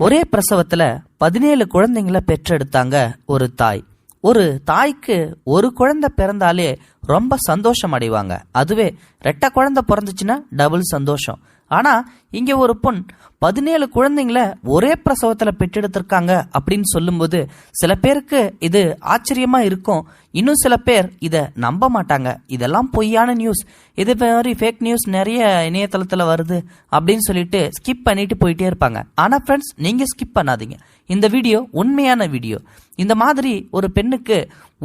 ஒரே பிரசவத்துல 17 குழந்தைங்களை பெற்றெடுத்தாங்க ஒரு தாய். ஒரு தாய்க்கு ஒரு குழந்தை பிறந்தாலே ரொம்ப சந்தோஷம் அடைவாங்க. அதுவே 2 குழந்தை பிறந்துச்சுன்னா டபுள் சந்தோஷம். ஆனா இங்க ஒரு பொண் 17 குழந்தைங்கள ஒரே பிரசவத்துல பெற்றெடுத்திருக்காங்க அப்படின்னு சொல்லும்போது சில பேருக்கு இது ஆச்சரியமா இருக்கும். இன்னும் சில பேர் இதை நம்ப மாட்டாங்க. இதெல்லாம் பொய்யான நியூஸ், இது மாதிரி ஃபேக் நியூஸ் நிறைய இணையதளத்துல வருது அப்படின்னு சொல்லிட்டு ஸ்கிப் பண்ணிட்டு போயிட்டே இருப்பாங்க. ஆனா ஃப்ரெண்ட்ஸ், நீங்க ஸ்கிப் பண்ணாதீங்க. இந்த வீடியோ உண்மையான வீடியோ. இந்த மாதிரி ஒரு பெண்ணுக்கு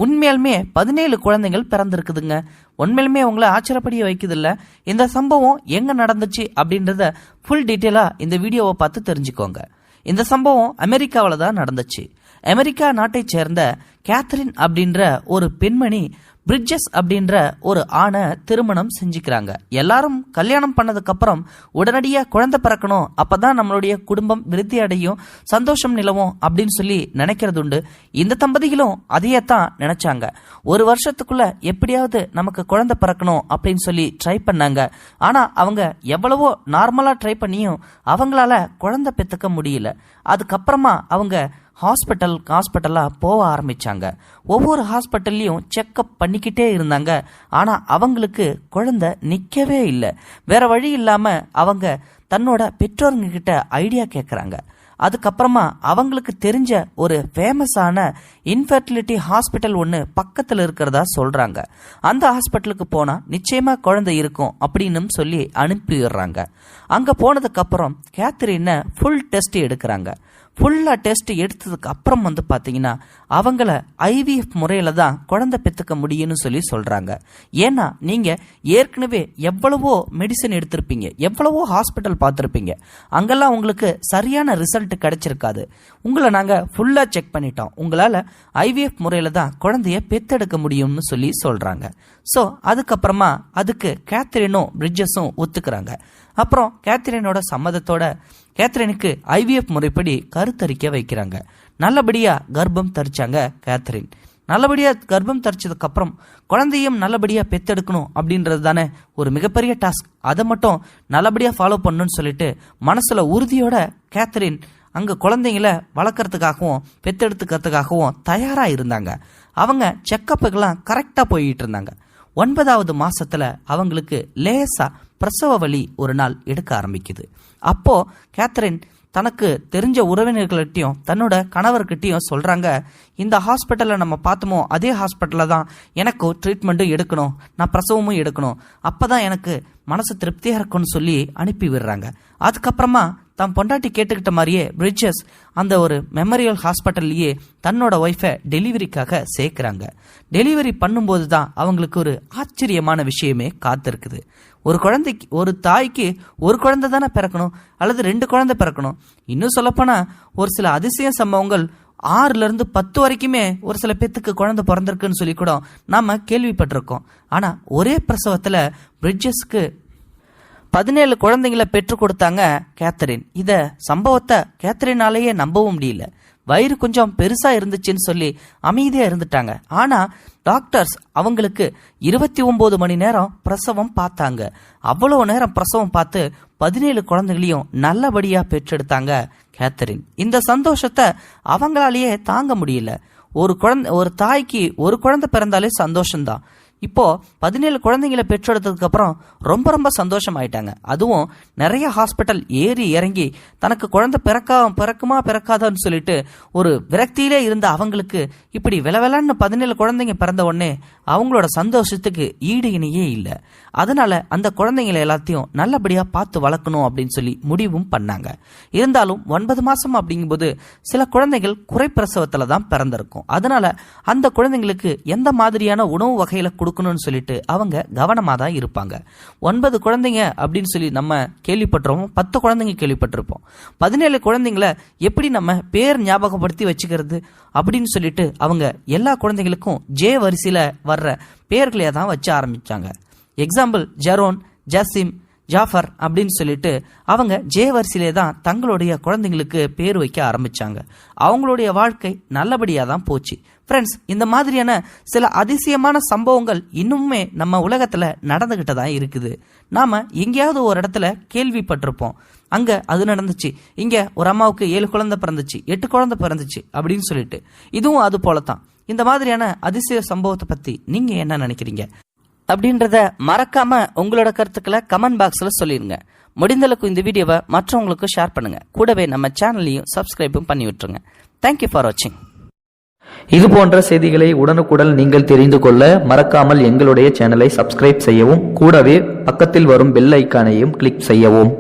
உண்மையாலுமே 17 குழந்தைகள் பிறந்திருக்குதுங்க. உண்மையிலுமே உங்களை ஆச்சரியப்படிய வைக்குது இல்ல? இந்த சம்பவம் எங்க நடந்துச்சு அப்படின்றத ஃபுல் டீட்டெயிலா இந்த வீடியோவை பார்த்து தெரிஞ்சுக்கோங்க. இந்த சம்பவம் அமெரிக்காவில் தான் நடந்துச்சு. அமெரிக்கா நாட்டை சேர்ந்த கேத்ரின் அப்படின்ற ஒரு பெண்மணி பிரிட்ஜஸ் அப்படின்ற ஒரு ஆணை திருமணம் செஞ்சுக்கிறாங்க. எல்லாரும் கல்யாணம் பண்ணதுக்கு அப்புறம் உடனடியா குழந்தை பிறக்கணும், அப்பதான் நம்மளுடைய குடும்பம் விருத்தி அடையும், சந்தோஷம் நிலவும் அப்படின்னு சொல்லி நினைக்கிறது உண்டு. இந்த தம்பதிகளும் அதையே தான் நினைச்சாங்க. ஒரு வருஷத்துக்குள்ள எப்படியாவது நமக்கு குழந்தை பிறக்கணும் அப்படின்னு சொல்லி ட்ரை பண்ணாங்க. ஆனா அவங்க எவ்வளவோ நார்மலா ட்ரை பண்ணியும் அவங்களால குழந்தை பெற்றுக்க முடியல. அதுக்கப்புறமா அவங்க ஹாஸ்பிட்டலா போக ஆரம்பிச்சாங்க. ஒவ்வொரு ஹாஸ்பிட்டல்லையும் செக்அப் பண்ணிக்கிட்டே இருந்தாங்க. ஆனா அவங்களுக்கு குழந்தை நிக்கவே இல்லை. வேற வழி இல்லாம அவங்க தன்னோட பெற்றோருங்க கிட்ட ஐடியா கேட்கறாங்க. அதுக்கப்புறமா அவங்களுக்கு தெரிஞ்ச ஒரு ஃபேமஸான இன்ஃபர்டிலிட்டி ஹாஸ்பிட்டல் ஒன்று பக்கத்தில் இருக்கிறதா சொல்றாங்க. அந்த ஹாஸ்பிட்டலுக்கு போனா நிச்சயமா குழந்தை இருக்கும் அப்படின்னு சொல்லி அனுப்பிடுறாங்க. அங்க போனதுக்கு அப்புறம் கேத்ரினை ஃபுல் டெஸ்ட் எடுக்கிறாங்க. ஃபுல்லா டெஸ்ட் எடுத்ததுக்கு அப்புறம் பாத்தீங்கன்னா அவங்கள ஐவிஎஃப் முறையில தான் குழந்தை பெற்றுக்க முடியும்னு சொல்லி சொல்றாங்க. ஏன்னா நீங்க ஏற்கனவே எவ்வளவோ மெடிசன் எடுத்திருப்பீங்க, எவ்வளவோ ஹாஸ்பிட்டல் பார்த்துருப்பீங்க, அங்கெல்லாம் உங்களுக்கு சரியான ரிசல்ட் கிடைச்சிருக்காது. உங்களை நாங்க ஃபுல்லா செக் பண்ணிட்டோம், உங்களால ஐவிஎஃப் முறையில தான் குழந்தைய பெத்தெடுக்க முடியும்னு சொல்லி சொல்றாங்க. ஸோ அதுக்கப்புறமா அதுக்கு கேத்ரினும் பிரிட்ஜஸும் ஒத்துக்கிறாங்க. அப்புறம் கேத்ரினோட சம்மதத்தோட கேத்ரினுக்கு ஐவிஎஃப் முறைப்படி கருத்தரிக்க வைக்கிறாங்க. நல்லபடியா கர்ப்பம் தரிச்சாங்க கேத்ரின். நல்லபடியா கர்ப்பம் தரிச்சதுக்கு அப்புறம் குழந்தையும் நல்லபடியா பெத்தெடுக்கணும் அப்படின்றது தானே ஒரு மிகப்பெரிய டாஸ்க். அதை மட்டும் நல்லபடியா ஃபாலோ பண்ணணும்னு சொல்லிட்டு மனசுல உறுதியோட கேத்ரின் அங்க குழந்தைங்களை வளர்க்கறதுக்காகவும் பெத்தெடுத்துக்கிறதுக்காகவும் தயாரா இருந்தாங்க. அவங்க செக்கப்புக்கெல்லாம் கரெக்டா போயிட்டு இருந்தாங்க. 9வது மாசத்துல அவங்களுக்கு லேசா பிரசவ வலி ஒரு நாள் எடுக்க ஆரம்பிக்குது. அப்போ கேத்ரின் தனக்கு தெரிஞ்ச உறவினர்கள்கிட்டையும் தன்னோட கணவர்கிட்டையும் சொல்றாங்க, இந்த ஹாஸ்பிட்டல்ல நம்ம பார்த்தோமோ அதே ஹாஸ்பிட்டல்ல தான் எனக்கும் ட்ரீட்மெண்ட்டும் எடுக்கணும், நான் பிரசவமும் எடுக்கணும், அப்பதான் எனக்கு மனசு திருப்தியா இருக்கும்னு சொல்லி அனுப்பி விடுறாங்க. அதுக்கப்புறமா தான் பொண்டாட்டி கேட்டுக்கிட்ட மாதிரியே பிரிட்ஜஸ் அந்த ஒரு மெமோரியல் ஹாஸ்பிட்டல்லையே தன்னோட ஒய்ஃபை டெலிவரிக்காக சேர்க்கிறாங்க. டெலிவரி பண்ணும்போது தான் அவங்களுக்கு ஒரு ஆச்சரியமான விஷயமே காத்திருக்குது. ஒரு தாய்க்கு ஒரு குழந்தை தானே பிறக்கணும் அல்லது 2 குழந்தை பிறக்கணும். இன்னும் சொல்லப்போனா ஒரு சில அதிசய சம்பவங்கள் 6ல இருந்து 10 வரைக்குமே ஒரு சில பேத்துக்கு குழந்தை பிறந்திருக்குன்னு சொல்லி கூட நாம கேள்விப்பட்டிருக்கோம். ஆனா ஒரே பிரசவத்துல பிரிட்ஜஸ்க்கு 17 குழந்தைங்களை பெற்று கொடுத்தாங்க கேத்ரின். இத சம்பவத்தை கேத்ரினாலேயே நம்பவும் முடியல. வயிறு கொஞ்சம் பெருசா இருந்துச்சுன்னு சொல்லி அமைதியா இருந்துட்டாங்க. ஆனா டாக்டர்ஸ் அவங்களுக்கு 29 மணி நேரம் பிரசவம் பார்த்தாங்க. அவ்வளவு நேரம் பிரசவம் பார்த்து 17 குழந்தைகளையும் நல்லபடியா பெற்றெடுத்தாங்க கேத்ரின். இந்த சந்தோஷத்தை அவங்களாலேயே தாங்க முடியல. ஒரு தாய்க்கு ஒரு குழந்தை பிறந்தாலே சந்தோஷம்தான். இப்போ 17 குழந்தைங்களை பெற்றெடுத்ததுக்கு அப்புறம் ரொம்ப ரொம்ப சந்தோஷம் ஆயிட்டாங்க. அதுவும் நிறைய ஹாஸ்பிட்டல் ஏறி இறங்கி தனக்கு குழந்தை பிறக்குமா பிறக்காதான்னு சொல்லிட்டு ஒரு விரக்தியிலே இருந்த அவங்களுக்கு இப்படி விலவிலன்னு 17 குழந்தைங்க பிறந்த உடனே அவங்களோட சந்தோஷத்துக்கு ஈடு இணையே இல்லை. அதனால அந்த குழந்தைங்களை எல்லாத்தையும் நல்லபடியா பார்த்து வளர்க்கணும் அப்படின்னு சொல்லி முடிவும் பண்ணாங்க. இருந்தாலும் 9 மாசம் அப்படிங்கும்போது சில குழந்தைகள் குறைப்பிரசவத்துல தான் பிறந்திருக்கும். அதனால அந்த குழந்தைங்களுக்கு எந்த மாதிரியான உணவு வகையில கொடுக்கணும்னு சொல்லிட்டு அவங்க கவனமா தான் இருப்பாங்க. 9 குழந்தைங்க அப்படின்னு சொல்லி நம்ம கேள்விப்பட்டிருப்போம், 10 குழந்தைங்க கேள்விப்பட்டிருப்போம். 17 குழந்தைங்களை எப்படி நம்ம பேர் ஞாபகப்படுத்தி வச்சுக்கிறது அப்படின்னு சொல்லிட்டு அவங்க எல்லா குழந்தைகளுக்கும் ஜே வரிசையில வர்ற பேர்களையே தான் வச்சு ஆரம்பிச்சாங்க. எக்ஸாம்பிள் ஜெரோன், ஜாசிம், ஜாஃபர் அப்படின்னு சொல்லிட்டு அவங்க ஜே வரிசையிலே தான் தங்களுடைய குழந்தைங்களுக்கு பேர் வைக்க ஆரம்பிச்சாங்க. அவங்களுடைய வாழ்க்கை நல்லபடியா தான் போச்சு. ஃப்ரெண்ட்ஸ், இந்த மாதிரியான சில அதிசயமான சம்பவங்கள் இன்னுமே நம்ம உலகத்துல நடந்துகிட்டு தான் இருக்குது. நாம எங்கேயாவது ஒரு இடத்துல கேள்விப்பட்டிருப்போம். அங்க அது நடந்துச்சு, இங்க ஒரு அம்மாவுக்கு 7 குழந்தை பிறந்துச்சு, 8 குழந்தை பிறந்துச்சு அப்படின்னு சொல்லிட்டு இதுவும் அது போலதான். இந்த மாதிரியான அதிசய சம்பவத்தை பத்தி நீங்க என்ன நினைக்கிறீங்க அப்படின்றத மறக்காம உங்களோட கருத்துக்களை கமெண்ட் பாக்ஸ்ல சொல்லிருங்க. முடிந்தளவுக்கு இந்த வீடியோவை மற்றவங்களுக்கு ஷேர் பண்ணுங்க. கூடவே நம்ம சேனலையும் சப்ஸ்கிரைபும் பண்ணி விட்டுருங்க. தேங்க்யூ ஃபார் வாட்சிங். இது போன்ற செய்திகளை உடனுக்குடன் நீங்கள் தெரிந்து கொள்ள மறக்காமல் எங்களுடைய சேனலை சப்ஸ்கிரைப் செய்யவும், கூடவே பக்கத்தில் வரும் பெல் ஐக்கானையும் கிளிக் செய்யவும்.